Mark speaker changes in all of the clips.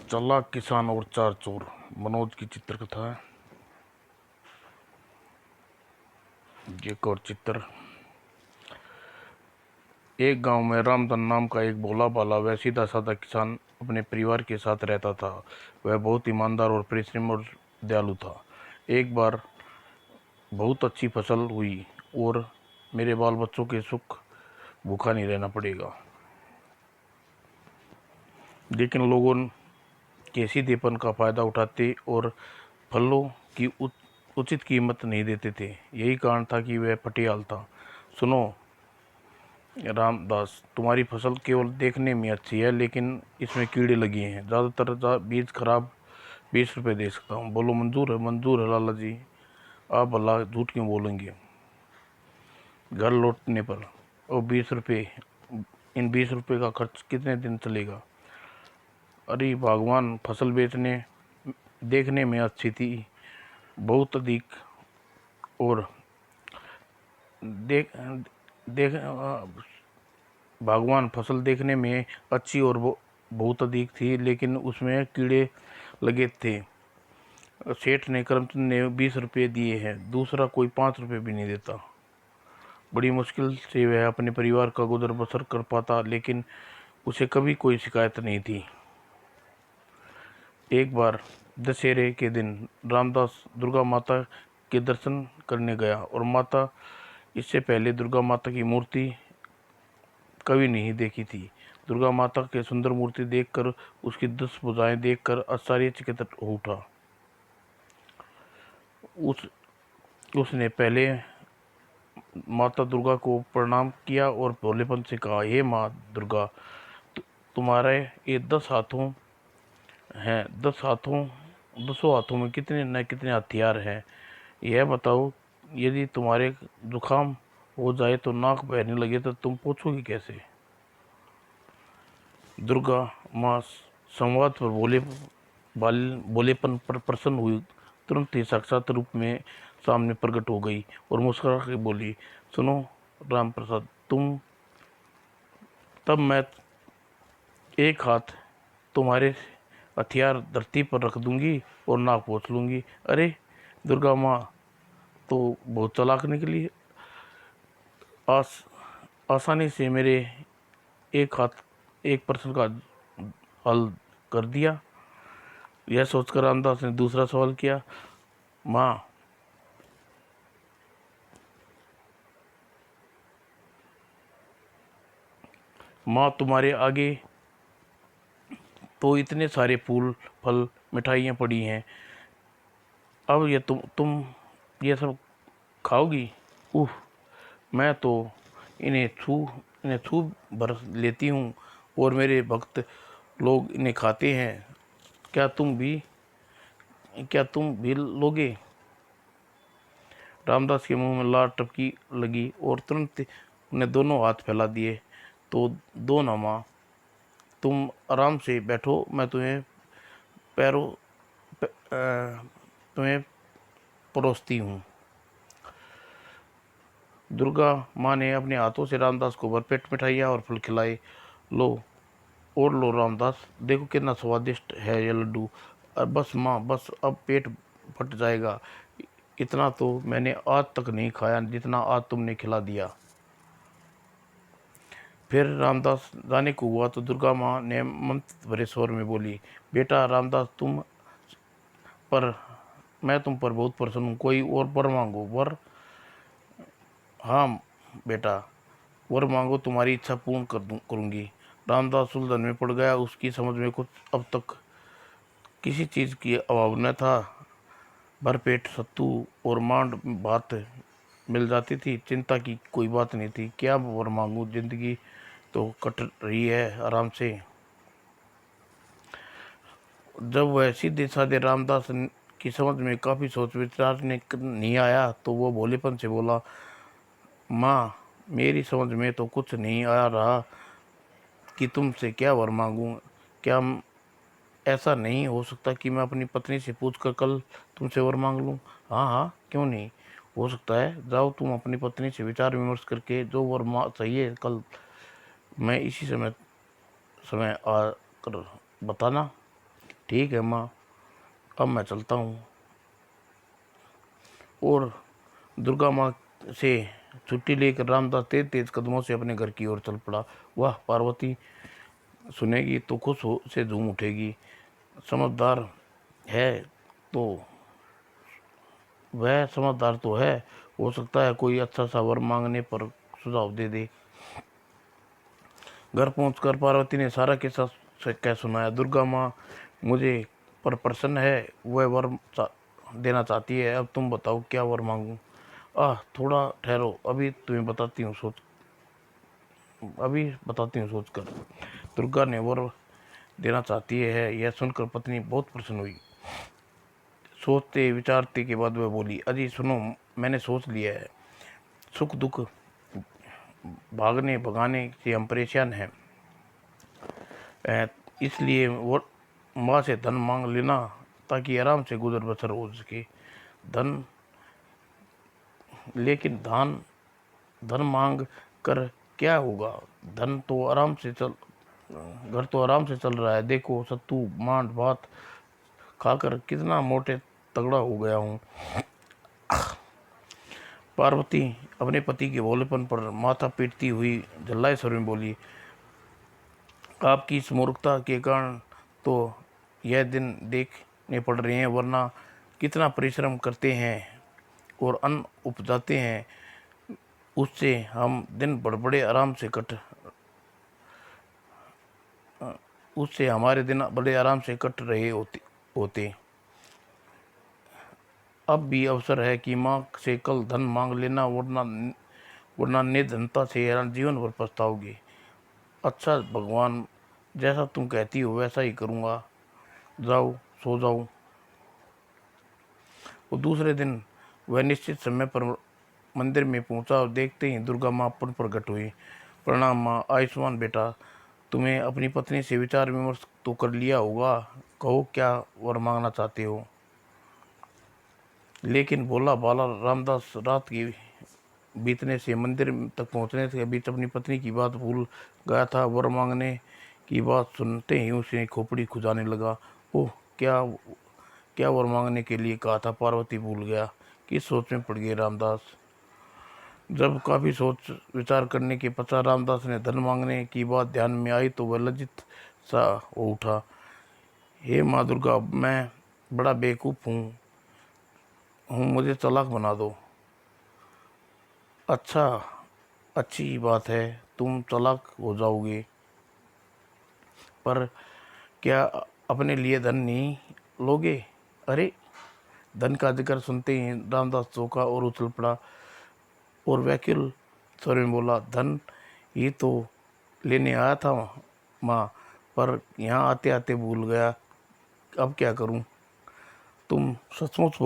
Speaker 1: चालाक किसान और चार चोर, मनोज की चित्रकथा है। एक और चित्र। एक गांव में रामधन नाम का एक भोला भाला व सीधा साधा किसान अपने परिवार के साथ रहता था। वह बहुत ईमानदार और परिश्रमी और दयालु था। एक बार बहुत अच्छी फसल हुई और मेरे बाल बच्चों के सुख भूखा नहीं रहना पड़ेगा। लेकिन लोगों के सीधेपन का फायदा उठाते और फलों की उचित कीमत नहीं देते थे। यही कारण था कि वह पटियाल था। सुनो रामदास, तुम्हारी फसल केवल देखने में अच्छी है, लेकिन इसमें कीड़े लगे हैं। ज़्यादातर बीज खराब, 20 रुपये दे सकता हूँ। बोलो मंजूर है लाला जी। आप भला झूठ क्यों बोलेंगे? घर लौटने पर और 20 रुपये, इन 20 रुपये का खर्च कितने दिन चलेगा? अरे भगवान, फसल देखने में अच्छी थी, बहुत अधिक, और देख देख भगवान, फसल देखने में अच्छी और बहुत अधिक थी, लेकिन उसमें कीड़े लगे थे। सेठ ने कर्मचंद ने 20 रुपये दिए हैं, दूसरा कोई 5 रुपये भी नहीं देता। बड़ी मुश्किल से वह अपने परिवार का गुजर बसर कर पाता, लेकिन उसे कभी कोई शिकायत नहीं थी। एक बार दशहरे के दिन रामदास दुर्गा माता के दर्शन करने गया, और माता इससे पहले दुर्गा माता की मूर्ति कभी नहीं देखी थी। दुर्गा माता के सुंदर मूर्ति देखकर, उसकी 10 भुजाएं देखकर आश्चर्यचकित हो उठा। उसने पहले माता दुर्गा को प्रणाम किया और भोलेपन से कहा, हे माँ दुर्गा, तुम्हारे ये 10 हाथों हैं। 10 हाथों में कितने न कितने हथियार हैं। यह बताओ, यदि तुम्हारे जुकाम हो जाए तो नाक बहने लगे तो तुम पूछोगी कैसे? दुर्गा माँ संवाद पर बोलेपन पर प्रसन्न हुई। तुरंत ही साक्षात रूप में सामने प्रकट हो गई और मुस्कुरा के बोली, सुनो राम प्रसाद, तब मैं एक हाथ तुम्हारे हथियार धरती पर रख दूंगी और नाक पोंछ लूंगी। अरे दुर्गा माँ तो बहुत चालाक निकली। आसानी से मेरे एक प्रश्न का हल कर दिया। यह सोचकर रामदास ने दूसरा सवाल किया, माँ तुम्हारे आगे तो इतने सारे फूल फल मिठाइयाँ पड़ी हैं, अब ये तुम ये सब खाओगी? उह, मैं तो इन्हें छू भर लेती हूँ और मेरे भक्त लोग इन्हें खाते हैं। क्या तुम भी लोगे? रामदास के मुंह में लार टपकी लगी और तुरंत उन्हें दोनों हाथ फैला दिए। तो दो ना माँ, तुम आराम से बैठो, मैं तुम्हें परोसती हूँ। दुर्गा माँ ने अपने हाथों से रामदास को भरपेट मिठाइयाँ और फल खिलाए। लो रामदास, देखो कितना स्वादिष्ट है ये लड्डू। बस माँ, बस अब पेट फट जाएगा। इतना तो मैंने आज तक नहीं खाया जितना आज तुमने खिला दिया। फिर रामदास जाने को हुआ तो दुर्गा माँ ने ममता भरे स्वर में बोली, बेटा रामदास, मैं तुम पर बहुत प्रसन्न हूँ। कोई और वर मांगो। वर? हाँ बेटा, वर मांगो, तुम्हारी इच्छा पूर्ण करूँगी। रामदास उलझन में पड़ गया। उसकी समझ में कुछ अब तक किसी चीज़ की अभाव न था। भरपेट सत्तू और मांड भात मिल जाती थी, चिंता की कोई बात नहीं थी। क्या वर मांगूं, जिंदगी तो कट रही है आराम से। जब वह सीधे साधे रामदास की समझ में काफ़ी सोच विचार ने नहीं आया तो वो भोलेपन से बोला, माँ मेरी समझ में तो कुछ नहीं आ रहा कि तुमसे क्या वर मांगूं। क्या ऐसा नहीं हो सकता कि मैं अपनी पत्नी से पूछकर कल तुमसे वर मांग लूं? हाँ हाँ, क्यों नहीं हो सकता है। जाओ तुम अपनी पत्नी से विचार विमर्श करके जो वर चाहिए कल मैं इसी समय आ कर बताना। ठीक है माँ, अब मैं चलता हूँ। और दुर्गा माँ से छुट्टी लेकर रामदास तेज तेज कदमों से अपने घर की ओर चल पड़ा। वह पार्वती सुनेगी तो खुश हो से झूम उठेगी। समझदार है तो है, हो सकता है कोई अच्छा सा वर मांगने पर सुझाव दे दे। घर पहुंचकर पार्वती ने सारा किस्सा कह सुनाया। दुर्गा माँ मुझे पर प्रसन्न है, वह देना चाहती है। अब तुम बताओ क्या वर मांगूं? थोड़ा ठहरो, अभी बताती हूँ सोच कर। दुर्गा ने वर देना चाहती है, यह सुनकर पत्नी बहुत प्रसन्न हुई। सोचते विचारते के बाद वह बोली, अजी सुनो, मैंने सोच लिया है। सुख दुख भागने भगाने से हम परेशान हैं, इसलिए वो माँ से धन मांग लेना ताकि आराम से गुजर बसर हो सके। धन लेकिन धन मांग कर क्या होगा? धन तो आराम से चल घर तो आराम से चल रहा है। देखो सत्तू मांड भात खाकर कितना मोटे तगड़ा हो गया हूँ। पार्वती अपने पति के भोलेपन पर माथा पीटती हुई झल्लाए स्वर में बोली, आपकी इस मूर्खता के कारण तो यह दिन देखने पड़ रहे हैं, वरना कितना परिश्रम करते हैं और अन्न उपजाते हैं, उससे हम दिन बड़े आराम से उससे हमारे दिन बड़े आराम से कट रहे होते। अब भी अवसर है कि माँ से कल धन मांग लेना, वरना निर्धनता से जीवन भर पछताओगे। अच्छा भगवान, जैसा तुम कहती हो वैसा ही करूँगा। जाओ सो जाओ। वो दूसरे दिन वह निश्चित समय पर मंदिर में पहुंचा और देखते ही दुर्गा माँ पुन प्रकट हुई। प्रणाम माँ, आयुष्मान बेटा, तुम्हें अपनी पत्नी से विचार विमर्श तो कर लिया होगा, कहो क्या वर मांगना चाहते हो? लेकिन भोला बाला रामदास रात की बीतने से मंदिर तक पहुंचने के बीच अपनी पत्नी की बात भूल गया था। वर मांगने की बात सुनते ही उसे खोपड़ी खुजाने लगा। ओह, क्या क्या वर मांगने के लिए कहा था? पार्वती भूल गया। किस सोच में पड़ गए रामदास? जब काफी सोच विचार करने के पश्चात रामदास ने धन मांगने की बात ध्यान में आई तो वह लज्जित सा हो उठा। हे माँ दुर्गा, मैं बड़ा बेवकूफ़ हूँ, मुझे चालाक बना दो। अच्छा, अच्छी बात है, तुम चालाक हो जाओगे, पर क्या अपने लिए धन नहीं लोगे? अरे, धन का जिक्र सुनते ही रामदास चौंका और उछल पड़ा और व्याकुल स्वर में बोला, धन ही तो लेने आया था माँ, पर यहाँ आते आते भूल गया, अब क्या करूँ? तुम सचमुच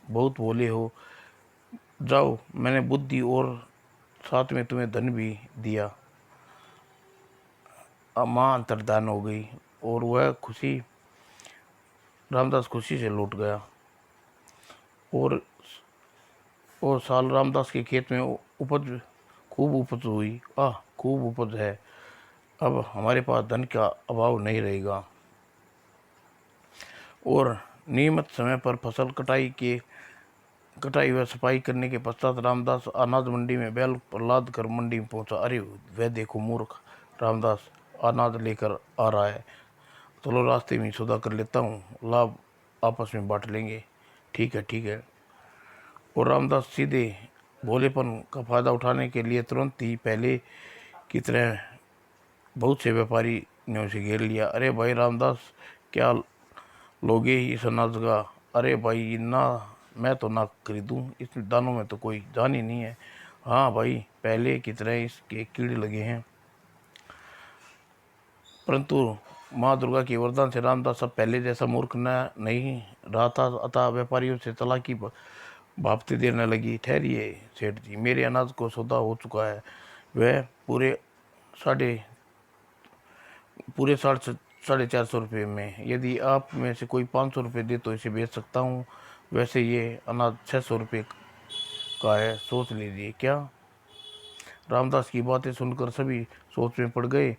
Speaker 1: बहुत भोले हो। जाओ, मैंने बुद्धि और साथ में तुम्हें धन भी दिया। अब माँ अंतर्धान हो गई और रामदास खुशी से लौट गया। और साल रामदास के खेत में खूब उपज हुई। खूब उपज है, अब हमारे पास धन का अभाव नहीं रहेगा। और नियमित समय पर फसल कटाई व सफाई करने के पश्चात रामदास अनाज मंडी में बैल पर लाद कर मंडी में पहुंचा। अरे वह देखो, मूर्ख रामदास अनाज लेकर आ रहा है। चलो रास्ते में सौदा कर लेता हूँ, लाभ आपस में बांट लेंगे। ठीक है, ठीक है। और रामदास सीधे भोलेपन का फायदा उठाने के लिए तुरंत ही पहले की तरह बहुत से व्यापारी ने उसे घेर लिया। अरे भाई रामदास, क्या लोगे इस अनाज का? अरे भाई ना, मैं तो ना खरीदूं, इस दानों में तो कोई जान ही नहीं है। हाँ भाई, पहले की तरह इसके कीड़े लगे हैं। परंतु माँ दुर्गा के वरदान से रामदास अब पहले जैसा मूर्ख नहीं रहा था। अतः व्यापारियों से चालाकी भापती देने लगी। ठहरिए सेठ जी, मेरे अनाज को सौदा हो चुका है। वह साढ़े पूरे 450 रुपये में। यदि आप में से कोई 500 रुपये दे तो इसे बेच सकता हूँ। वैसे ये अनाज 600 रुपये का है, सोच लीजिए क्या? रामदास की बातें सुनकर सभी सोच में पड़ गए।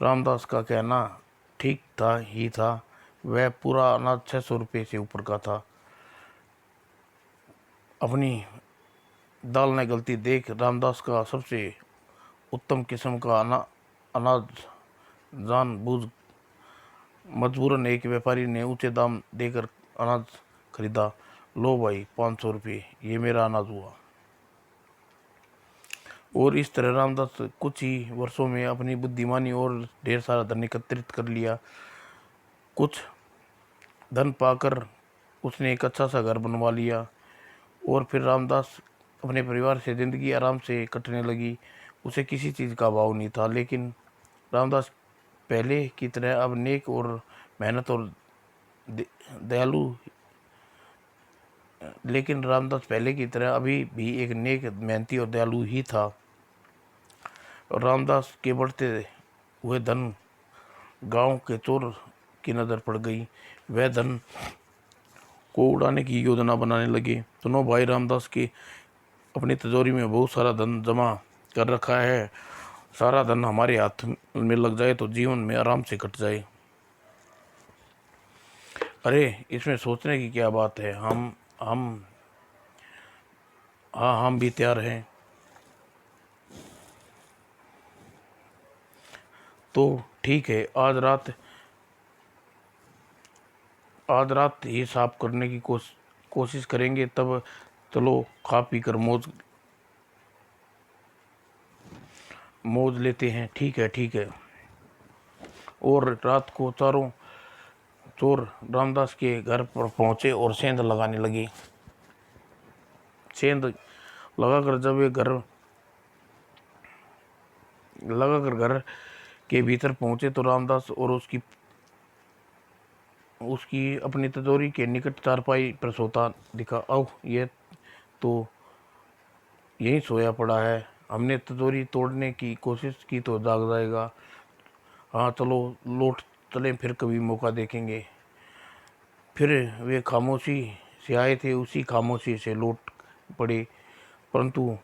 Speaker 1: रामदास का कहना ठीक था ही था। वह पूरा अनाज 600 रुपये से ऊपर का था। अपनी दाल ने गलती देख रामदास का सबसे उत्तम किस्म का अनाज जानबूझ मजबूरन एक व्यापारी ने ऊंचे दाम देकर अनाज खरीदा। लो भाई 500 रुपये, ये मेरा अनाज हुआ। और इस तरह रामदास कुछ ही वर्षों में अपनी बुद्धिमानी और ढेर सारा धन एकत्रित कर लिया। कुछ धन पाकर उसने एक अच्छा सा घर बनवा लिया और फिर रामदास अपने परिवार से ज़िंदगी आराम से कटने लगी। उसे किसी चीज़ का अभाव नहीं था। लेकिन रामदास पहले की तरह अब नेक और मेहनत और दयालु लेकिन रामदास पहले की तरह अभी भी एक नेक, मेहनती और दयालु ही था। और रामदास के बढ़ते हुए धन गांव के चोर की नज़र पड़ गई। वह धन को उड़ाने की योजना बनाने लगे। दोनों भाई रामदास की अपनी तिजोरी में बहुत सारा धन जमा कर रखा है। सारा धन हमारे हाथ में लग जाए तो जीवन में आराम से कट जाए। अरे इसमें सोचने की क्या बात है। हम भी तैयार हैं। तो ठीक है, आज रात ही साफ करने की कोशिश करेंगे। तब चलो खा पी कर मौज लेते हैं। ठीक है। और रात को चारों चोर रामदास के घर पर पहुंचे और सेंध लगाने लगे। सेंध लगाकर जब वे घर के भीतर पहुंचे तो रामदास और उसकी अपनी तिजोरी के निकट चारपाई पर सोता दिखा। ओह, ये तो यहीं सोया पड़ा है। हमने तिजोरी तोड़ने की कोशिश की तो जाग जाएगा। हाँ चलो लौट चलें, फिर कभी मौका देखेंगे। फिर वे खामोशी से आए थे, उसी खामोशी से लौट पड़े। परंतु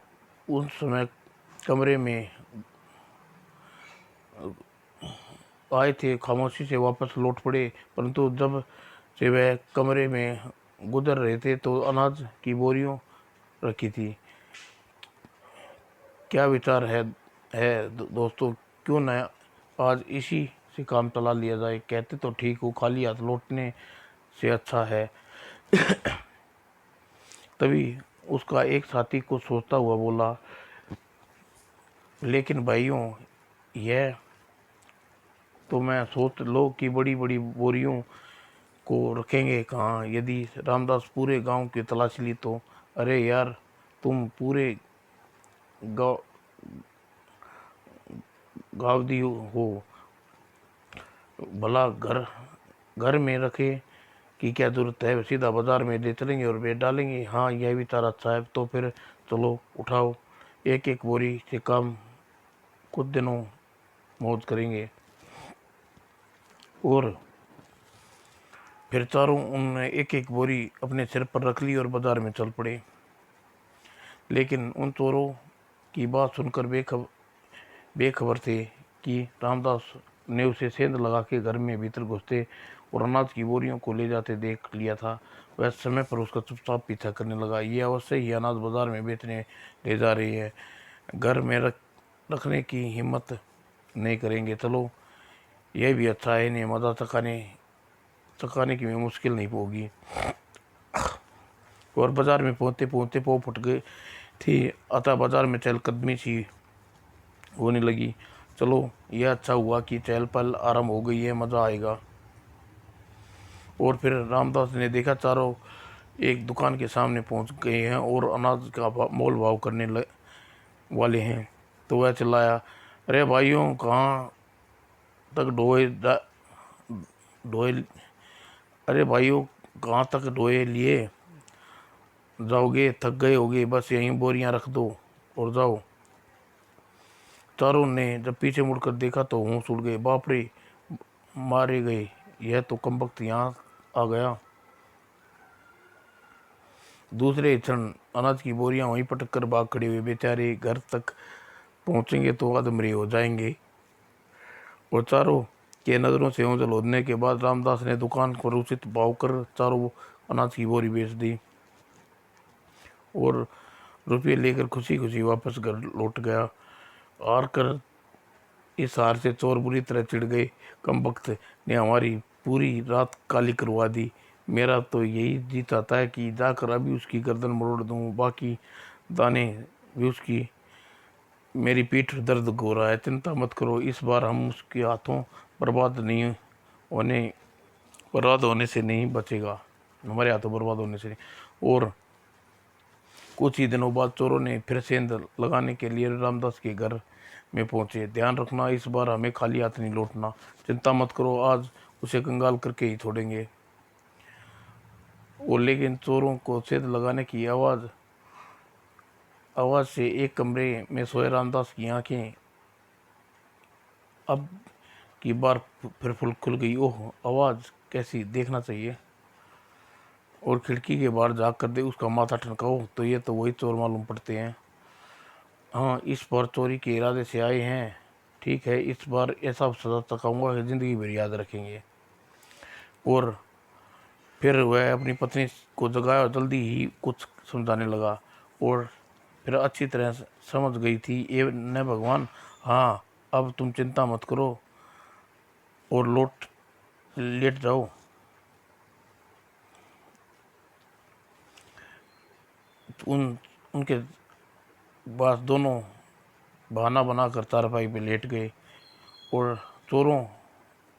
Speaker 1: उस समय कमरे में आए थे, खामोशी से वापस लौट पड़े। परंतु जब से वह कमरे में गुजर रहे थे तो अनाज की बोरियों रखी थी। क्या विचार है दोस्तों, क्यों न आज इसी से काम चला लिया जाए। कहते तो ठीक हो, खाली हाथ लौटने से अच्छा है। तभी उसका एक साथी को सोचता हुआ बोला, लेकिन भाइयों, यह तो मैं सोच लो कि बड़ी बड़ी बोरियों को रखेंगे कहाँ। यदि रामदास पूरे गांव की तलाशी ली तो। अरे यार, तुम पूरे गावदी हो, भला घर में रखे की क्या जरूरत है। सीधा बाजार में ले चलेंगे और बेच डालेंगे। हाँ, यह विचार अच्छा है। तो फिर चलो उठाओ, एक एक बोरी से काम कुछ दिनों मौज करेंगे। और फिर चारों उनने एक एक बोरी अपने सिर पर रख ली और बाजार में चल पड़े। लेकिन उन चोरों की बात सुनकर बेखबर थे कि रामदास ने उसे सेंध लगा के घर में भीतर घुसते और अनाज की बोरियों को ले जाते देख लिया था। वह समय पर उसका चुपचाप पीछा करने लगा। ये अवश्य ही अनाज बाजार में बेचने ले जा रही है, घर में रखने की हिम्मत नहीं करेंगे। चलो यह भी अच्छा है, नहीं मज़ा चकाने की मुश्किल नहीं होगी। और बाजार में पहुँचते पहुँचते पौ फुट गई थी, अतः बाजार में चहलकदमी सी होने लगी। चलो यह अच्छा हुआ कि चहल पहल आरंभ हो गई है, मज़ा आएगा। और फिर रामदास ने देखा चारों एक दुकान के सामने पहुंच गए हैं और अनाज का मोल भाव करने वाले हैं। तो वह चिल्लाया, अरे भाइयों, कहाँ तक ढोए लिए जाओगे, थक गए होगे, बस यहीं बोरियां रख दो और जाओ। चारों ने जब पीछे मुड़कर देखा तो होश उड़ गए। बाप रे, मारे गए, यह तो कमबख्त यहाँ आ गया। दूसरे क्षण अनाज की बोरियां वहीं पटक कर भाग खड़े हुए। बेचारे घर तक पहुंचेंगे तो अधमरे हो जाएंगे। और चारों के नज़रों से ओझल होने के बाद रामदास ने दुकान पर उचित भाव कर चारों अनाज की बोरी बेच दी और रुपये लेकर खुशी खुशी वापस घर लौट गया। हार कर इस हार से चोर बुरी तरह चिढ़ गए। कमबख्त ने हमारी पूरी रात काली करवा दी। मेरा तो यही जी चाहता है कि जाकर अभी उसकी गर्दन मरोड़ दूं, बाकी दाने भी उसकी। मेरी पीठ दर्द हो रहा है। चिंता मत करो, इस बार हम उसके हाथों होने बर्बाद होने से नहीं बचेगा, हमारे हाथों बर्बाद होने से नहीं। और कुछ ही दिनों बाद चोरों ने फिर सेंध लगाने के लिए रामदास के घर में पहुंचे। ध्यान रखना, इस बार हमें खाली हाथ नहीं लौटना। चिंता मत करो, आज उसे कंगाल करके ही छोड़ेंगे। और लेकिन चोरों को सेंध लगाने की आवाज़ से एक कमरे में सोए रामदास की आंखें अब की बार फिर फुल खुल गई। ओह, आवाज़ कैसी, देखना चाहिए। और खिड़की के बाहर जाग कर दे उसका माथा ठनकाओ तो ये तो वही चोर मालूम पड़ते हैं। हाँ, इस बार चोरी के इरादे से आए हैं। ठीक है, इस बार ऐसा सजा चखाऊंगा कि ज़िंदगी भर याद रखेंगे। और फिर वह अपनी पत्नी को जगाया और जल्दी ही कुछ समझाने लगा। और फिर अच्छी तरह समझ गई थी। ये न भगवान, हाँ, अब तुम चिंता मत करो और लेट जाओ। उनके पास दोनों बहाना बनाकर चारपाई पे लेट गए और चोरों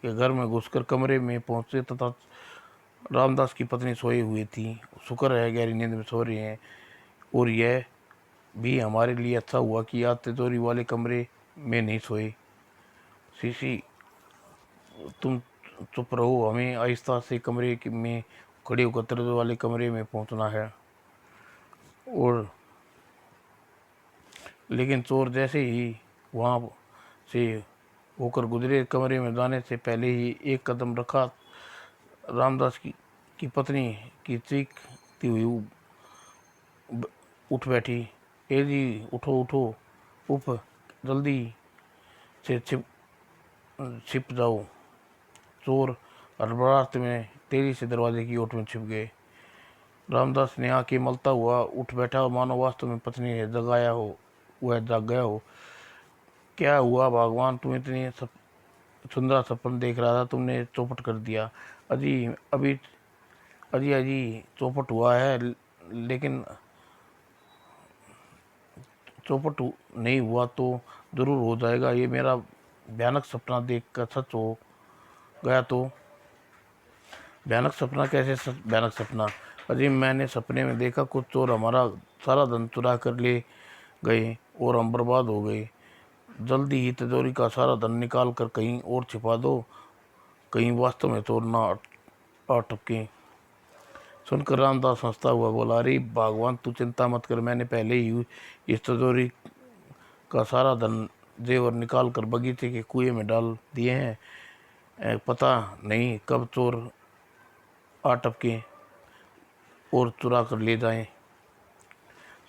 Speaker 1: के घर में घुसकर कमरे में पहुंचे तथा रामदास की पत्नी सोई हुई थी। शुक्र है गहरी नींद में सो रही हैं। और यह भी हमारे लिए अच्छा हुआ कि आज तिजोरी वाले कमरे में नहीं सोए। सीसी, तुम चुप रहो, हमें आहिस्ता से में खड़े होकर तिजोरी वाले कमरे में पहुंचना है। और लेकिन चोर जैसे ही वहाँ से होकर गुजरे, कमरे में जाने से पहले ही एक कदम रखा, रामदास की पत्नी की चीखती हुई उठ बैठी। ए जी, उठो उठो, उफ, जल्दी से छिप जाओ। चोर हड़बड़ाहट में तेजी से दरवाजे की ओट में छिप गए। रामदास ने आंखें मलता हुआ उठ बैठा, मानो वास्तव में पत्नी ने जगाया हो, वह जाग गया हो। क्या हुआ भगवान, तुम इतनी सुंदर सपन देख रहा था, तुमने चौपट कर दिया। अजी अभी अजी अजी चौपट हुआ है, लेकिन चौपट नहीं हुआ तो ज़रूर हो जाएगा। ये मेरा भयानक सपना देखकर सच हो गया तो। भयानक सपना कैसे भयानक सपना? अजी, मैंने सपने में देखा कुछ चोर हमारा सारा धन चुरा कर ले गए और हम बर्बाद हो गए। जल्दी ही तिजोरी का सारा धन निकाल कर कहीं और छिपा दो, कहीं वास्तव में चोर ना आ टपके। सुनकर रामदास हंसता हुआ बोला, अरे भगवान, तू चिंता मत कर, मैंने पहले ही इस तिजोरी का सारा धन जेवर निकाल कर बगीचे के कुएं में डाल दिए हैं। पता नहीं कब चोर आ टपके और चुरा कर ले जाएं।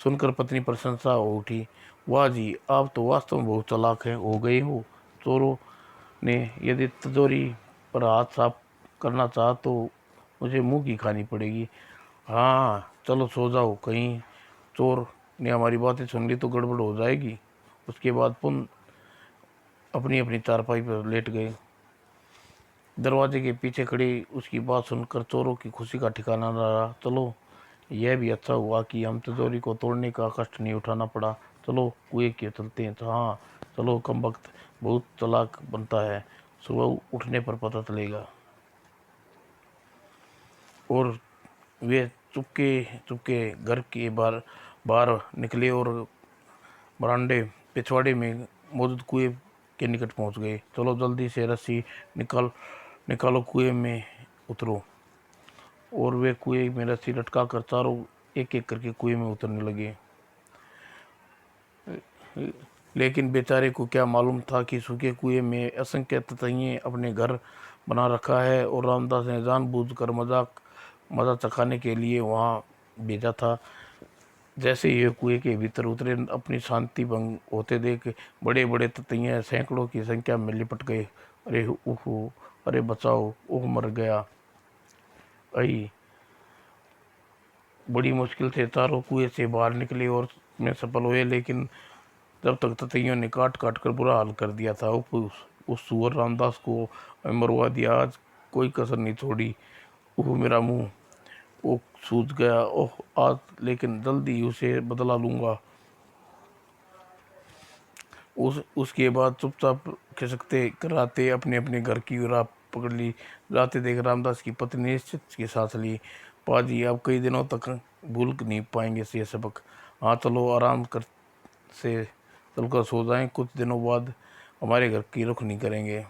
Speaker 1: सुनकर पत्नी प्रशंसा हो उठी। वाह जी, आप तो वास्तव में बहुत चालाक हो गए हो। चोरों ने यदि तिजोरी पर हाथ साफ करना चाहा तो मुझे मुंह की खानी पड़ेगी। हाँ, चलो सो जाओ, कहीं चोर ने हमारी बातें सुन ली तो गड़बड़ हो जाएगी। उसके बाद पुन अपनी अपनी चारपाई पर लेट गए। दरवाजे के पीछे खड़ी उसकी बात सुनकर चोरों की खुशी का ठिकाना न रहा। चलो, यह भी अच्छा हुआ कि हम तिजोरी को तोड़ने का कष्ट नहीं उठाना पड़ा। चलो कुएं के चलते हैं। हाँ चलो, कम वक्त बहुत चालाक बनता है, सुबह उठने पर पता चलेगा। और वे चुपके चुपके घर के बाहर बाहर निकले और बरामदे पिछवाड़े में मौजूद कुएं के निकट पहुंच गए। चलो जल्दी से रस्सी निकालो, कुएं में उतरो। और वे कुएं में रस्सी लटका कर चारों एक एक करके कुएं में उतरने लगे। लेकिन बेचारे को क्या मालूम था कि सूखे कुएं में असंख्य ततैयें अपने घर बना रखा है और रामदास ने जानबूझकर मजा चखाने के लिए वहां भेजा था। जैसे ये कुएं के भीतर उतरे, अपनी शांति भंग होते देख बड़े बड़े ततैये सैकड़ों की संख्या में लिपट गए अरे ओहो, अरे बचाओ, ओह मर गया। आई बड़ी मुश्किल से चारों कुएं से बाहर निकले और मैं सफल हुए, लेकिन तब तक ततैयों ने काट काट कर बुरा हाल कर दिया था। उस सुअर रामदास को मरवा दिया, आज कोई कसर नहीं छोड़ी। ओह मेरा मुंह, ओह सूज गया, ओह आज लेकिन जल्दी उसे बदला लूंगा। उसके बाद चुपचाप खिसकते कराते अपने अपने घर की राह पकड़ ली। जाते देख रामदास की पत्नी ने निश्चित की सांस ली। पाजी अब कई दिनों तक भूल नहीं पाएंगे ये सबक। हाँ चलो आराम कर से चलकर सो जाएं, कुछ दिनों बाद हमारे घर की रुख नहीं करेंगे।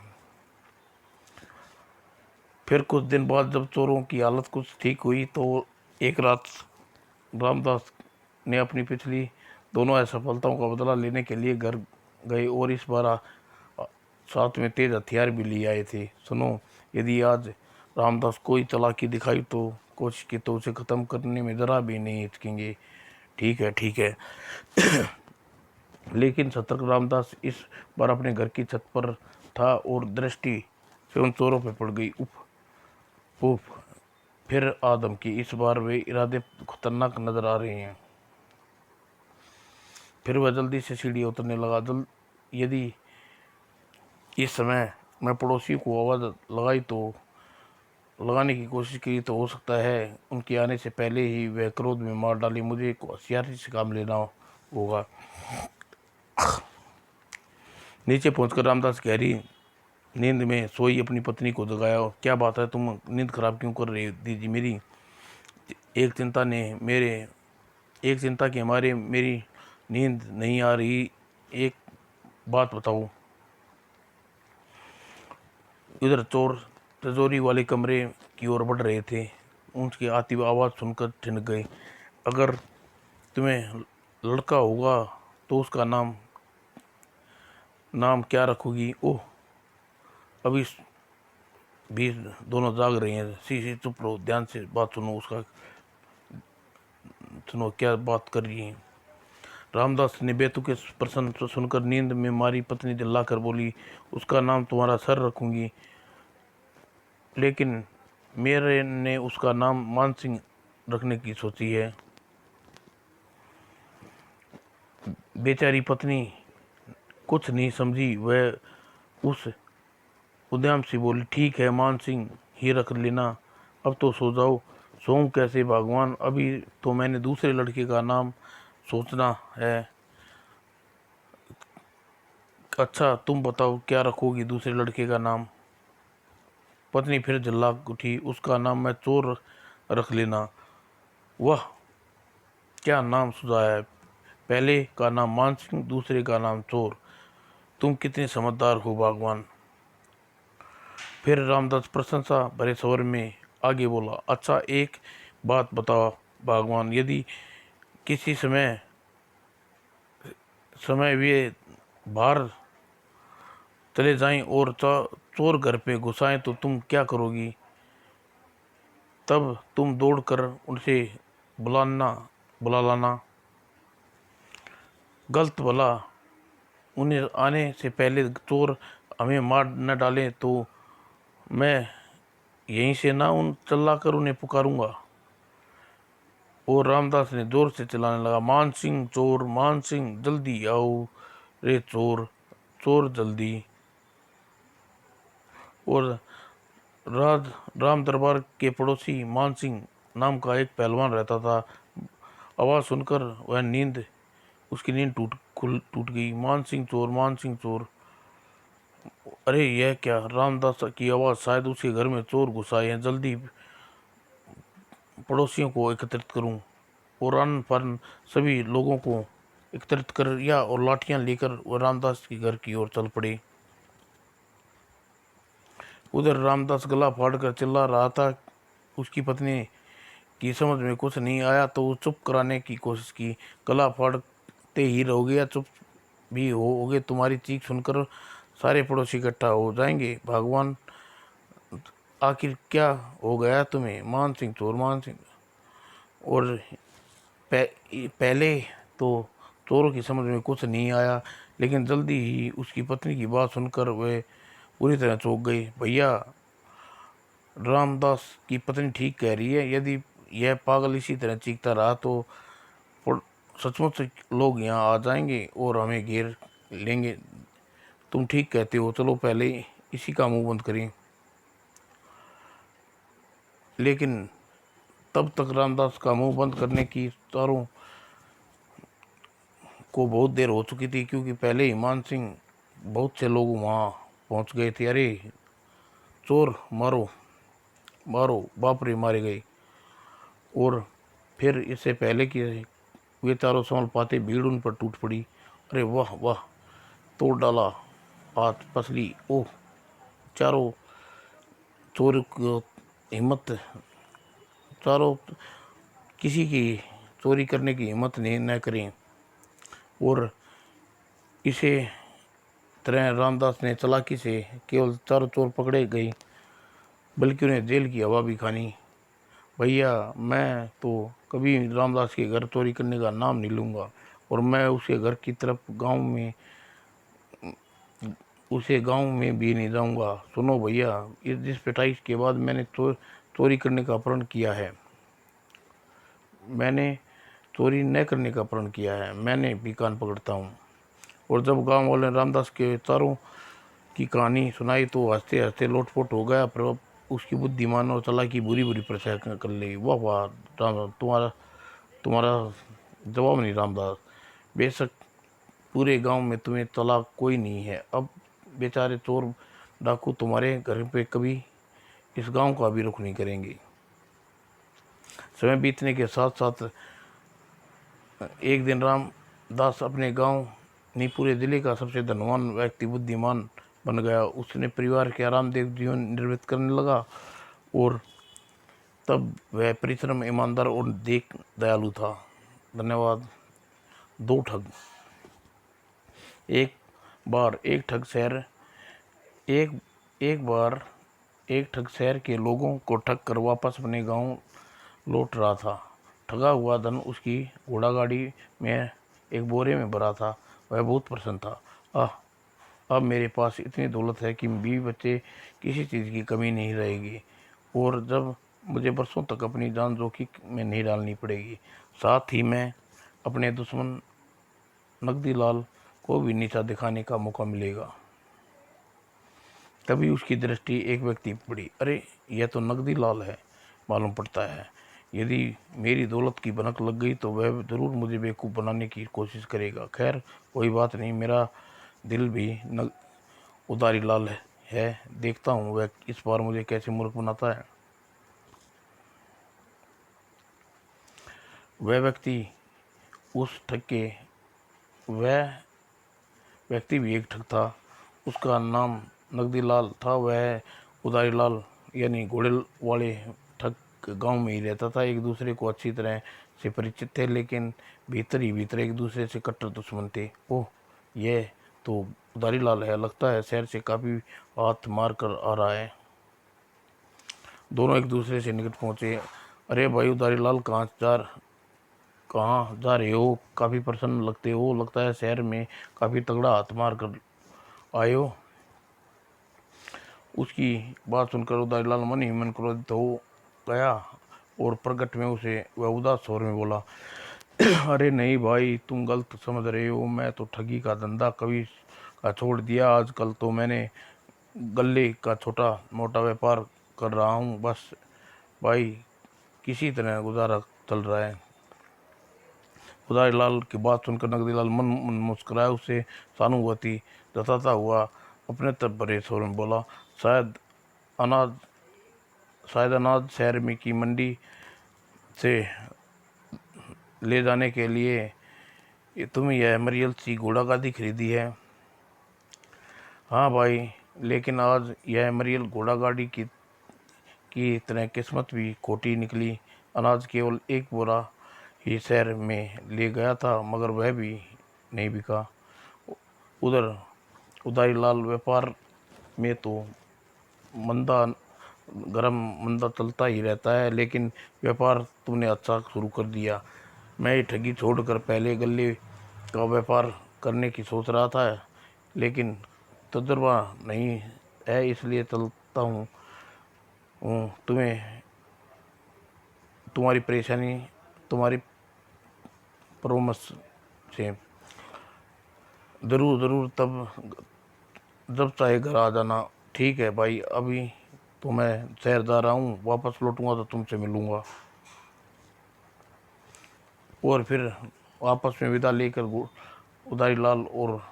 Speaker 1: फिर कुछ दिन बाद जब चोरों की हालत कुछ ठीक हुई तो एक रात रामदास ने अपनी पिछली दोनों असफलताओं का बदला लेने के लिए घर गए और इस बार साथ में तेज हथियार भी लिए आए थे। सुनो, यदि आज रामदास कोई चालाकी दिखाई तो कोशिश की तो उसे ख़त्म करने में ज़रा भी नहीं हिचकेंगे। ठीक है ठीक है। लेकिन सतर्क रामदास इस बार अपने घर की छत पर था और दृष्टि से उन चोरों पर पड़ गई। उफ उफ, फिर आदम की, इस बार वे इरादे खतरनाक नजर आ रहे हैं। फिर वह जल्दी से सीढ़ी उतरने लगा। यदि इस समय मैं पड़ोसी को आवाज़ लगाने की कोशिश की तो हो सकता है उनके आने से पहले ही वह क्रोध में मार डाले। मुझे होशियारी से काम लेना होगा। नीचे पहुंचकर रामदास गहरी नींद में सोई अपनी पत्नी को जगाया। क्या बात है, तुम नींद खराब क्यों कर रही दीदी मेरी? एक चिंता ने मेरे एक चिंता के हमारे मेरी नींद नहीं आ रही। एक बात बताओ। इधर चोर तिजोरी वाले कमरे की ओर बढ़ रहे थे। उनकी आती हुई आवाज़ सुनकर ठिनक गए। अगर तुम्हें लड़का होगा तो उसका नाम नाम क्या रखोगी? ओह अभी भी दोनों जाग रहे हैं। सी सी चुप रहो, ध्यान से बात सुनो। उसका सुनो क्या बात कर रही है। रामदास ने बेतुके प्रश्न सुनकर नींद में मारी पत्नी चिल्लाकर बोली, उसका नाम तुम्हारा सर रखूंगी, लेकिन मेरे ने उसका नाम मानसिंह रखने की सोची है। बेचारी पत्नी कुछ नहीं समझी। वह उस उद्यम से बोली, ठीक है मानसिंह ही रख लेना, अब तो सो जाओ। सोऊं कैसे भगवान, अभी तो मैंने दूसरे लड़के का नाम सोचना है। अच्छा तुम बताओ क्या रखोगी दूसरे लड़के का नाम? पत्नी फिर चिल्ला उठी, उसका नाम मैं चोर रख लेना। वह क्या नाम सुझाया है? पहले का नाम मानसिंह, दूसरे का नाम चोर। तुम कितने समझदार हो भगवान। फिर रामदास प्रशंसा भरे स्वर में आगे बोला, अच्छा एक बात बताओ भगवान, यदि किसी समय समय वे बाहर चले जाएं और चोर घर पे घुसाएं तो तुम क्या करोगी? तब तुम दौड़कर उनसे बुला लाना। गलत भला उन्हें आने से पहले चोर हमें मार न डालें तो मैं यहीं से ना उन चिल्लाकर उन्हें पुकारूंगा। और रामदास ने जोर से चिल्लाने लगा, मान सिंह चोर, मान सिंह जल्दी आओ रे चोर, चोर जल्दी। और राम दरबार के पड़ोसी मान सिंह नाम का एक पहलवान रहता था। आवाज़ सुनकर उसकी नींद टूट गई। मान सिंह चोर, मान सिंह चोर। अरे यह क्या, रामदास की आवाज़, शायद उसके घर में चोर घुस आए हैं। जल्दी पड़ोसियों को एकत्रित करूं और अन्न फन सभी लोगों को एकत्रित कर या और लाठियां लेकर वो रामदास के घर की ओर चल पड़े। उधर रामदास गला फाड़कर चिल्ला रहा था। उसकी पत्नी की समझ में कुछ नहीं आया तो वो चुप कराने की कोशिश की। गला फाड़ते ही रहोगे या चुप भी होगे? तुम्हारी चीख सुनकर सारे पड़ोसी इकट्ठा हो जाएंगे। भगवान आखिर क्या हो गया तुम्हें? मान सिंह चोर, मान सिंह। और पहले तो चोरों की समझ में कुछ नहीं आया, लेकिन जल्दी ही उसकी पत्नी की बात सुनकर वे पूरी तरह चौंक गई। भैया, रामदास की पत्नी ठीक कह रही है, यदि यह पागल इसी तरह चीखता रहा तो सचमुच लोग यहाँ आ जाएंगे और हमें घेर लेंगे। तुम ठीक कहते हो, चलो पहले इसी का मुंह बंद करें। लेकिन तब तक रामदास का मुंह बंद करने की चारों को बहुत देर हो चुकी थी, क्योंकि पहले ही मान सिंह बहुत से लोग वहाँ पहुँच गए थे। अरे चोर, मारो मारो, बाप रे, मारे गए। और फिर इससे पहले कि वे चारों संभल पाते, भीड़ उन पर टूट पड़ी। अरे वाह वाह, तोड़ डाला हाथ पसली, ओह। चारों चोर की हिम्मत, चारों किसी की चोरी करने की हिम्मत नहीं न करें। और इसे तरह रामदास ने चालाकी से केवल चारों चोर पकड़े गए, बल्कि उन्हें जेल की हवा भी खानी। भैया, मैं तो कभी रामदास के घर चोरी करने का नाम नहीं लूँगा, और मैं उसके घर की तरफ गांव में भी नहीं जाऊँगा। सुनो भैया, जिस पिटाई के बाद मैंने चोरी करने का प्रण किया है, मैंने चोरी न करने का प्रण किया है, मैंने भी कान पकड़ता हूँ। और जब गांव वाले रामदास के चारों की कहानी सुनाई तो हंसते हंसते लोटपोट हो गया। पर अब उसकी बुद्धिमान और चालाकी बुरी बुरी प्रशंसा कर ली। वाह वाह राम, तुम्हारा तुम्हारा जवाब नहीं रामदास। बेशक पूरे गांव में तुम्हें चालाक कोई नहीं है। अब बेचारे चोर डाकू तुम्हारे घर पे कभी इस गांव का भी रुख नहीं करेंगे। समय बीतने के साथ साथ एक दिन रामदास अपने गांव नहीं, पूरे जिले का सबसे धनवान व्यक्ति, बुद्धिमान बन गया। उसने परिवार के आरामदेह जीवन निर्मित करने लगा, और तब वह परिश्रम, ईमानदार और दयालु था। धन्यवाद। दो ठग। एक बार एक ठग शहर एक एक बार एक ठग शहर के लोगों को ठग कर वापस अपने गांव लौट रहा था। ठगा हुआ धन उसकी घोड़ा गाड़ी में एक बोरे में भरा था। वह बहुत प्रसन्न था। अब मेरे पास इतनी दौलत है कि बीवी बच्चे किसी चीज़ की कमी नहीं रहेगी, और जब मुझे बरसों तक अपनी जान जोखिम में नहीं डालनी पड़ेगी। साथ ही मैं अपने दुश्मन नगदी लाल को भी नीचा दिखाने का मौका मिलेगा। तभी उसकी दृष्टि एक व्यक्ति पर पड़ी। अरे, यह तो नगदी लाल है मालूम पड़ता है। यदि मेरी दौलत की भनक लग गई तो वह जरूर मुझे बेवकूफ़ बनाने की कोशिश करेगा। खैर, कोई बात नहीं, मेरा दिल भी उदारी लाल है। देखता हूँ वह इस बार मुझे कैसे मूर्ख बनाता है। वह व्यक्ति उस ठग के वह व्यक्ति भी एक ठग था। उसका नाम नगदी लाल था। वह उदारी लाल यानी घोड़े वाले ठग गांव में ही रहता था। एक दूसरे को अच्छी तरह से परिचित थे, लेकिन भीतर ही भीतर एक दूसरे से कट्टर दुश्मन थे। ओह, यह तो उदारी लाल है, लगता है शहर से काफ़ी हाथ मार कर आ रहा है। दोनों एक दूसरे से निकट पहुंचे। अरे भाई उदारी लाल, कहाँ जा रहे हो? काफ़ी प्रसन्न लगते हो, लगता है शहर में काफ़ी तगड़ा हाथ मार कर आए हो। उसकी बात सुनकर उदारीलाल मन ही मन क्रोधित हो गया, और प्रकट में उसे वह उदास स्वर में बोला, अरे नहीं भाई, तुम गलत समझ रहे हो। मैं तो ठगी का धंधा कभी का छोड़ दिया। आजकल तो मैंने गल्ले का छोटा मोटा व्यापार कर रहा हूँ बस भाई, किसी तरह गुजारा चल रहा है। उदारीलाल की बात सुनकर नगदीलाल मन मन मुस्कुराया। उससे सहानुभूति जताता हुआ अपने तब भरे स्वर में बोला, शायद अनाज शहर में की मंडी से ले जाने के लिए तुम्हें यह मरियल सी घोड़ा गाड़ी खरीदी है। हाँ भाई, लेकिन आज यह मरियल घोड़ा गाड़ी की तरह किस्मत भी खोटी निकली। अनाज केवल एक बोरा ही शहर में ले गया था, मगर वह भी नहीं बिका। उधर उदारीलाल, व्यापार में तो मंदा मंदा चलता ही रहता है, लेकिन व्यापार तुमने अच्छा शुरू कर दिया। मैं ये ठगी छोड़कर पहले गल्ले का व्यापार करने की सोच रहा था, लेकिन तजुर्बा नहीं है, इसलिए चलता हूँ। तुम्हें तुम्हारी परेशानी तुम्हारी प्रॉमिस से ज़रूर ज़रूर, तब जब चाहे घर आ जाना। ठीक है भाई, अभी तो मैं शहर जा रहा हूँ, वापस लौटूंगा तो तुमसे मिलूंगा। और फिर आपस में विदा लेकर उदारी लाल और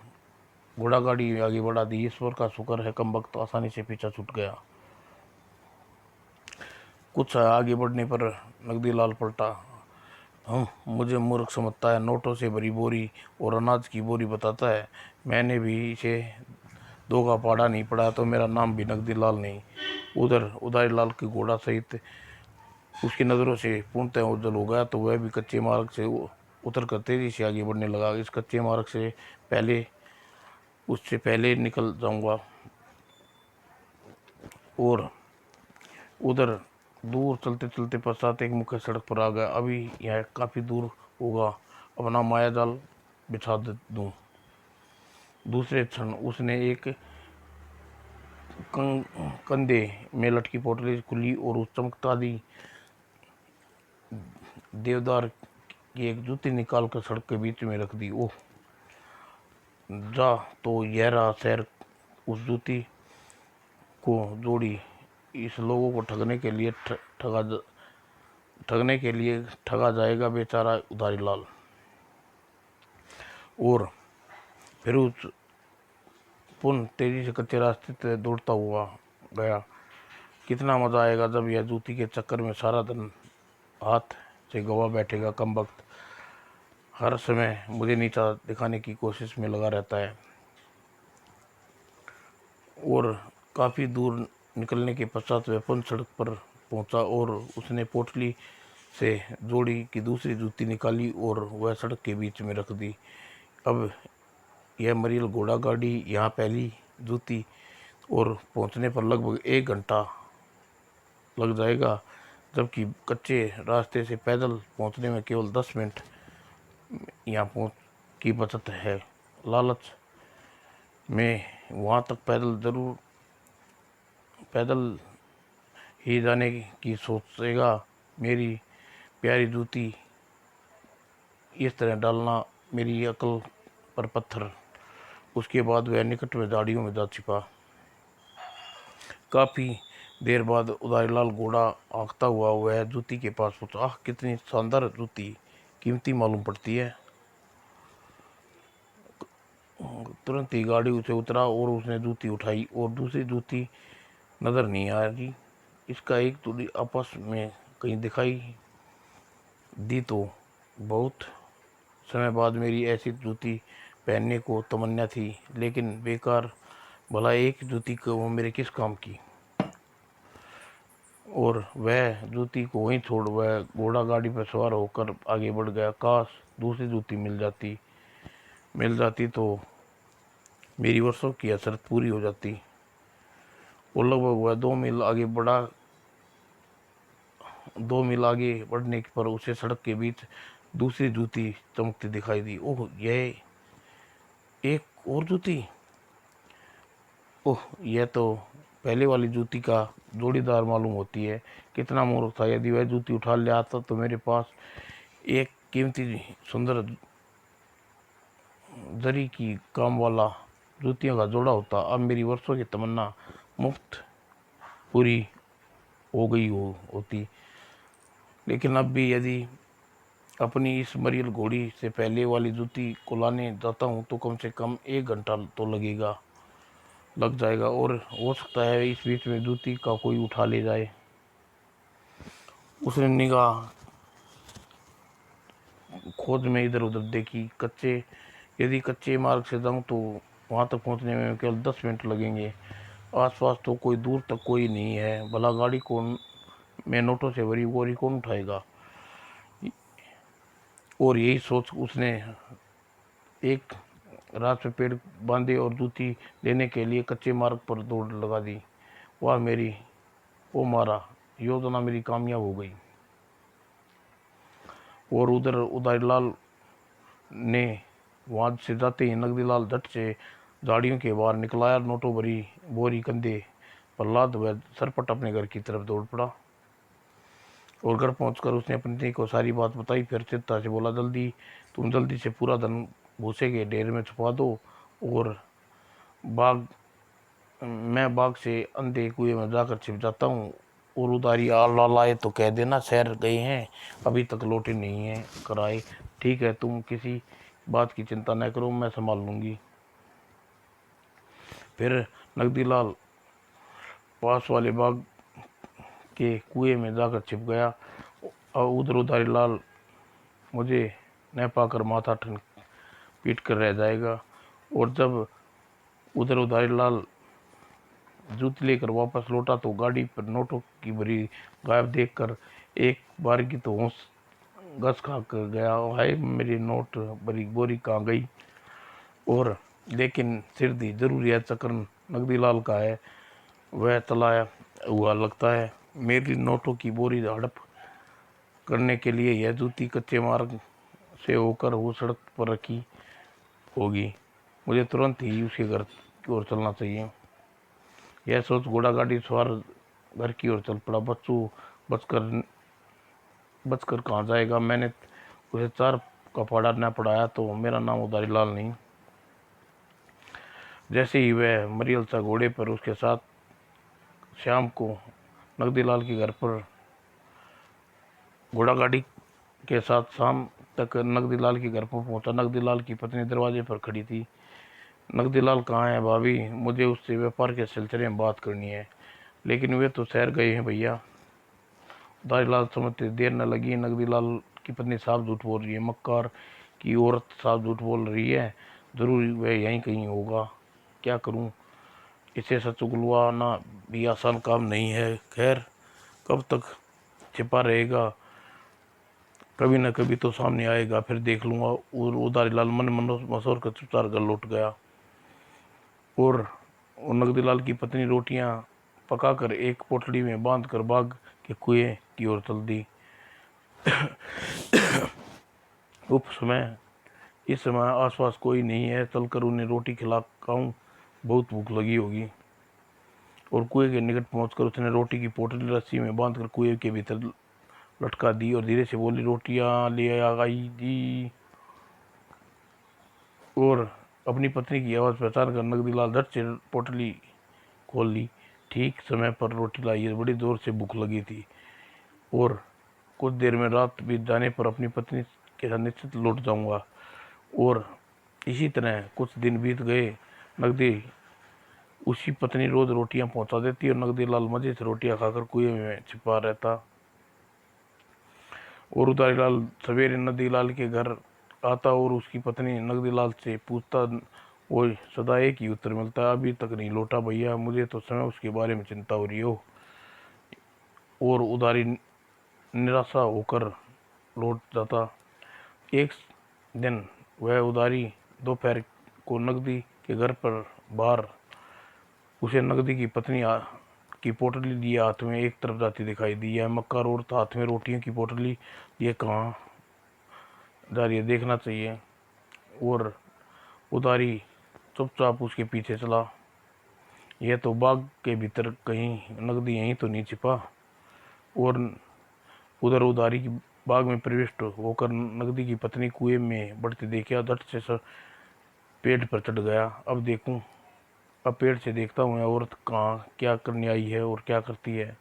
Speaker 1: घोड़ा गाड़ी आगे बढ़ा दी। ईश्वर का शुक्र है, कम वक्त आसानी से पीछा छूट गया। कुछ आगे बढ़ने पर नगदी लाल पलटा। मुझे मूर्ख समझता है, नोटों से भरी बोरी और अनाज की बोरी बताता है। मैंने भी इसे दो का पहाड़ा नहीं पड़ा, तो मेरा नाम भी नगदी लाल नहीं। उधर उदारी लाल के घोड़ा सहित उसकी नज़रों से पूर्णतः उज्जवल हो गया, तो वह भी कच्चे मार्ग से उतर कर तेजी से आगे बढ़ने लगा। इस कच्चे मार्ग से पहले उससे पहले निकल जाऊंगा। और उधर दूर चलते चलते पश्चात एक मुख्य सड़क पर आ गया। अभी यह काफ़ी दूर होगा, अपना माया जाल बिछा दूं। दूसरे क्षण उसने एक कंधे में लटकी पोटली खुली और उस चमकता दी देवदार की एक जूती निकाल कर सड़क के बीच में रख दी। ओह जा, तो यह रहा शहर। उस जूती को जोड़ी इस लोगों को ठगने के लिए ठगा जाएगा बेचारा उधारी लाल। और फिर उस पुन तेजी से कच्चे रास्ते से दौड़ता हुआ गया। कितना मजा आएगा जब यह जूती के चक्कर में सारा दिन हाथ से गवा बैठेगा। कम वक्त हर समय मुझे नीचा दिखाने की कोशिश में लगा रहता है। और काफ़ी दूर निकलने के पश्चात वह पुन सड़क पर पहुंचा और उसने पोटली से जोड़ी की दूसरी जूती निकाली और वह सड़क के बीच में रख दी। अब यह मरील घोड़ा गाड़ी यहाँ पहली जूती और पहुंचने पर लगभग 1 घंटा लग जाएगा, जबकि कच्चे रास्ते से पैदल पहुंचने में केवल 10 मिनट यहाँ पहुँच की बचत है। लालच में वहाँ तक पैदल ही जाने की सोचेगा। मेरी प्यारी जूती इस तरह डालना मेरी अकल पर पत्थर। उसके बाद वह निकट में झाड़ियों में जा छिपा। काफ़ी देर बाद उदारीलाल घोड़ा हाँकता हुआ वह जूती के पास पहुंचा। आह, कितनी शानदार जूती, कीमती मालूम पड़ती है। तुरंत ही गाड़ी उसे उतरा और उसने जूती उठाई और दूसरी जूती नज़र नहीं आ रही। इसका एक जोड़ी आपस में कहीं दिखाई दी तो बहुत समय बाद मेरी ऐसी जूती पहनने को तमन्ना थी, लेकिन बेकार। भला एक जूती को वो मेरे किस काम की। और वह जूती को वहीं छोड़ वह घोड़ा गाड़ी पर सवार होकर आगे बढ़ गया। काश दूसरी जूती मिल जाती तो मेरी वर्षों की असरत पूरी हो जाती। वो लगभग वह 2 मील आगे बढ़ने पर उसे सड़क के बीच दूसरी जूती चमकती दिखाई दी। ओह, यह एक और जूती। ओह, यह तो पहले वाली जूती का जोड़ीदार मालूम होती है। कितना मूर्ख था, यदि वह जूती उठा ले आता तो मेरे पास एक कीमती सुंदर जरी की काम वाला जूतियों का जोड़ा होता। अब मेरी वर्षों की तमन्ना मुफ्त पूरी हो गई होती। लेकिन अब भी यदि अपनी इस मरियल घोड़ी से पहले वाली जूती को लाने जाता हूँ तो कम से कम 1 घंटा तो लग जाएगा, और हो सकता है इस बीच में जूती का कोई उठा ले जाए। उसने निगाह खोज में इधर उधर देखी। यदि कच्चे मार्ग से जाऊं तो वहां तक पहुंचने में केवल 10 मिनट लगेंगे। आसपास तो कोई दूर तक कोई नहीं है। भला गाड़ी कौन में नोटों से भरी बोरी कौन उठाएगा। और यही सोच उसने एक रात में पेड़ बांधे और जूती लेने के लिए कच्चे मार्ग पर दौड़ लगा दी। वाह मेरी ओ मारा, योजना मेरी कामयाब हो गई। और उधर उदयलाल ने वहां से जाते ही नगदीलाल झट से झाड़ियों के बाहर निकलाया, नोटों भरी बोरी कंधे पर लाद वह सरपट अपने घर की तरफ दौड़ पड़ा। और घर पहुंचकर उसने पत्नी को सारी बात बताई। फिर चिंता से बोला, तुम जल्दी से पूरा धन भूसे के ढेर में छुपा दो और बाग मैं बाग से अंधे कुएं में जाकर छिप जाता हूँ। और उधारी आला लाए तो कह देना शहर गए हैं, अभी तक लौटे नहीं हैं कराए। ठीक है, तुम किसी बात की चिंता न करो, मैं संभाल लूँगी। फिर नगदी लाल पास वाले बाग के कुएं में जाकर छिप गया। और उधर उधारी लाल मुझे न पाकर माथा ठन पीट कर रह जाएगा। और जब उधर उधारी लाल जूती लेकर वापस लौटा तो गाड़ी पर नोटों की भरी गायब देखकर एक बार की तो होश गस खा कर गया। हाय, मेरी नोट भरी बोरी कहाँ गई? और लेकिन सिर दी जरूर यह चक्र नगदी लाल का है, वह चलाया हुआ लगता है। मेरी नोटों की बोरी हड़प करने के लिए यह जूती कच्चे मार्ग से होकर वो सड़क पर रखी होगी। मुझे तुरंत ही उसके घर की ओर चलना चाहिए। यह सोच घोड़ा गाड़ी सवार घर की ओर चल पड़ा। बचकर बचकर कहाँ जाएगा? मैंने उसे 4 का पहाड़ा न पढ़ाया तो मेरा नाम उधारी लाल नहीं। जैसे ही वह मरियल सा घोड़े पर उसके साथ शाम को नगदी लाल के घर पर घोड़ा गाड़ी के साथ शाम तक नगदी लाल के घर पर पहुंचा। नगदी लाल की पत्नी दरवाजे पर खड़ी थी। नगदी लाल कहाँ है भाभी? मुझे उससे व्यापार के सिलसिले में बात करनी है। लेकिन वे तो शहर गए हैं भैया। उधारी लाल समझते देर न लगी। नगदी लाल की पत्नी साफ झूठ बोल रही है। मक्कार की औरत साफ झूठ बोल रही है। जरूर वह यहीं कहीं होगा। क्या करूं? इसे सच उगलवाना भी आसान काम नहीं है। खैर, कब तक छिपा रहेगा? कभी न कभी तो सामने आएगा, फिर देख लूंगा। और उधारी लाल मन मसोर कर चुपचाप घर लौट गया। और नगदी लाल की पत्नी रोटियां पकाकर एक पोटली में बांध कर बाग के कुएं की ओर चल दी। इस समय आसपास कोई नहीं है। चलकर उन्हें रोटी खिलाऊं, बहुत भूख लगी होगी। और कुएं के निकट पहुंचकर उसने रोटी की पोटली रस्सी में बांधकर कुएं के भीतर लटका दी और धीरे से बोली, रोटियां ले आई जी। और अपनी पत्नी की आवाज़ पहचान कर नगदी लाल झट से पोटली खोल ली। ठीक समय पर रोटी लाई। बड़ी जोर से भूख लगी थी। और कुछ देर में रात बीत जाने पर अपनी पत्नी के साथ निश्चित लौट जाऊंगा। और इसी तरह कुछ दिन बीत गए। नगदी उसकी पत्नी रोज रोटियां पहुंचा देती और नगदी लाल मजे से रोटियां खाकर कुएं में छिपा रहता। और उधारी लाल सवेरे नगदी लाल के घर आता और उसकी पत्नी नगदी लाल से पूछता। वो सदा एक ही उत्तर मिलता, अभी तक नहीं लौटा भैया, मुझे तो समय उसके बारे में चिंता हो रही हो। और उधारी निराशा होकर लौट जाता। एक दिन वह उधारी दोपहर को नगदी के घर पर बाहर उसे नगदी की पत्नी की पोटली लिए हाथ में एक तरफ जाती दिखाई दी। यह मक्कार औरत हाथ में रोटियों की पोटली ये कहाँ जा रही है, देखना चाहिए। और उधारी चुपचाप उसके पीछे चला। यह तो बाग के भीतर कहीं, नगदी यहीं तो नहीं छिपा। और उधर उधारी की बाग में प्रविष्ट होकर नगदी की पत्नी कुएं में बढ़ती देखा। झट से पेड़ पर चढ़ गया। अब पेड़ से देखता हूँ औरत कहाँ क्या करने आई है और क्या करती है।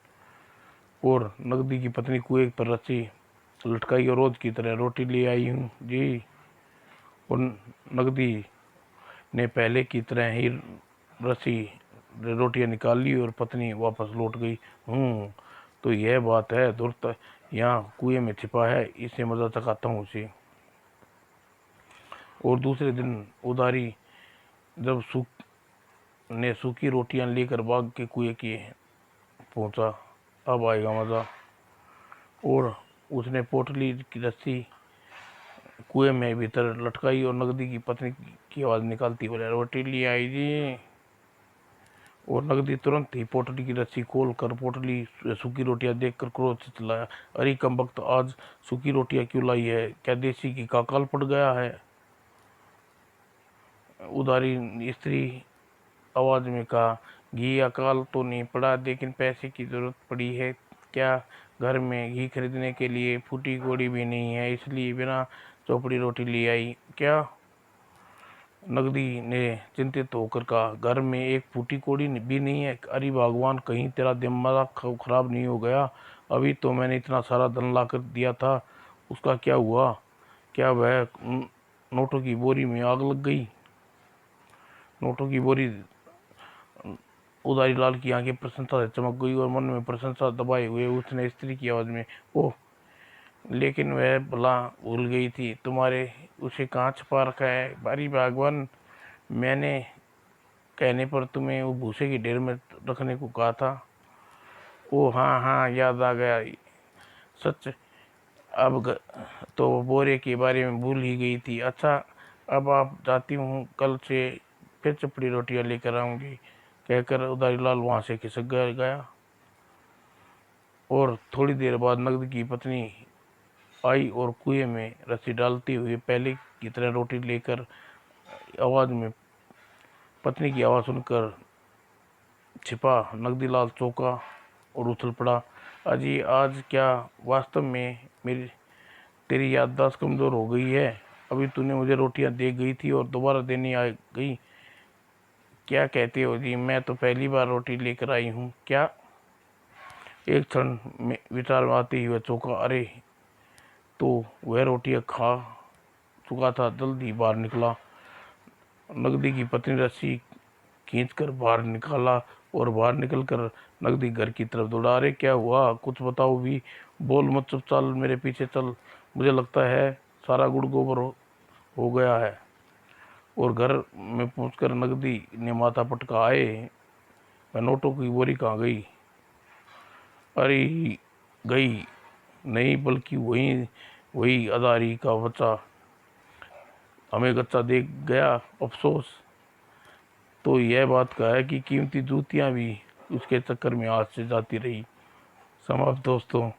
Speaker 1: और नगदी की पत्नी कुएं पर रस्सी लटकाई और रोज की तरह, रोटी ले आई हूँ जी। और नगदी ने पहले की तरह ही रस्सी रोटियां निकाल ली और पत्नी वापस लौट गई। तो यह बात है, धुर्त यहाँ कुएं में छिपा है, इसे मजा चखाता हूँ उसे। और दूसरे दिन उधारी जब सूखी रोटियां लेकर बाग के कुएं के पहुंचा। अब आएगा मजा। और उसने पोटली की रस्सी कुएं में भीतर लटकाई और नगदी की पत्नी की आवाज निकालती बोले, रोटी ले आई जी। और नगदी तुरंत ही पोटली की रस्सी खोल कर पोटली सूखी रोटियां देखकर क्रोध से चिल्लाया, अरे कम वक्त, आज सूखी रोटियां क्यों लाई है? क्या देसी की काकाल पड़ गया है? उधारी स्त्री आवाज़ में कहा। घी अकाल तो नहीं पड़ा, लेकिन पैसे की ज़रूरत पड़ी है। क्या घर में घी खरीदने के लिए फूटी कौड़ी भी नहीं है, इसलिए बिना चौपड़ी रोटी ले आई क्या? नगदी ने चिंतित होकर कहा। घर में एक फूटी कौड़ी भी नहीं है? अरे भगवान, कहीं तेरा दिमाग खराब नहीं हो गया? अभी तो मैंने इतना सारा धन ला कर दिया था, उसका क्या हुआ? क्या वह नोटों की बोरी में आग लग गई? नोटों की बोरी। उधारी लाल की आंखें प्रसन्नता से चमक गई और मन में प्रशंसा दबाए हुए उसने स्त्री की आवाज में, ओह, लेकिन वह भला भूल गई थी, तुम्हारे उसे कहाँ छुपा रखा है? भारी भगवान, मैंने कहने पर तुम्हें वो भूसे के ढेर में रखने को कहा था। ओ हाँ हाँ, याद आ गया, सच। तो बोरे के बारे में भूल ही गई थी। अच्छा, अब आप जाती हूँ, कल से फिर चपड़ी रोटियां लेकर आऊंगी, कहकर उधारीलाल वहां से खिसक गया। और थोड़ी देर बाद नगद की पत्नी आई और कुएं में रस्सी डालते हुए पहले की तरह रोटी लेकर आवाज में पत्नी की आवाज़ सुनकर छिपा। नगदीलाल चौंका और उछल पड़ा। अजी, आज क्या वास्तव में मेरी तेरी याददाश्त कमज़ोर हो गई है? अभी तूने मुझे रोटियां दे गई थी और दोबारा देने आ गई। क्या कहते हो जी? मैं तो पहली बार रोटी लेकर आई हूँ। क्या? एक क्षण में विचार में आते ही वह चौंका। अरे, तो वह रोटियां खा चुका था, जल्दी बाहर निकला। नगदी की पत्नी रस्सी खींचकर बाहर निकाला और बाहर निकलकर नगदी घर की तरफ दौड़ा। अरे, क्या हुआ? कुछ बताओ भी। बोल मत, चुपचाप मेरे पीछे चल। मुझे लगता है सारा गुड़ गोबर हो गया है। और घर में पहुंचकर नगदी ने माथा पटका। आए, मैं नोटों की बोरी कहाँ गई? अरे, गई नहीं, बल्कि वही वही अदारी का बच्चा हमें कच्चा देख गया। अफसोस तो यह बात का है कि कीमती जूतियां भी उसके चक्कर में हाथ से जाती रही। समाप्त दोस्तों।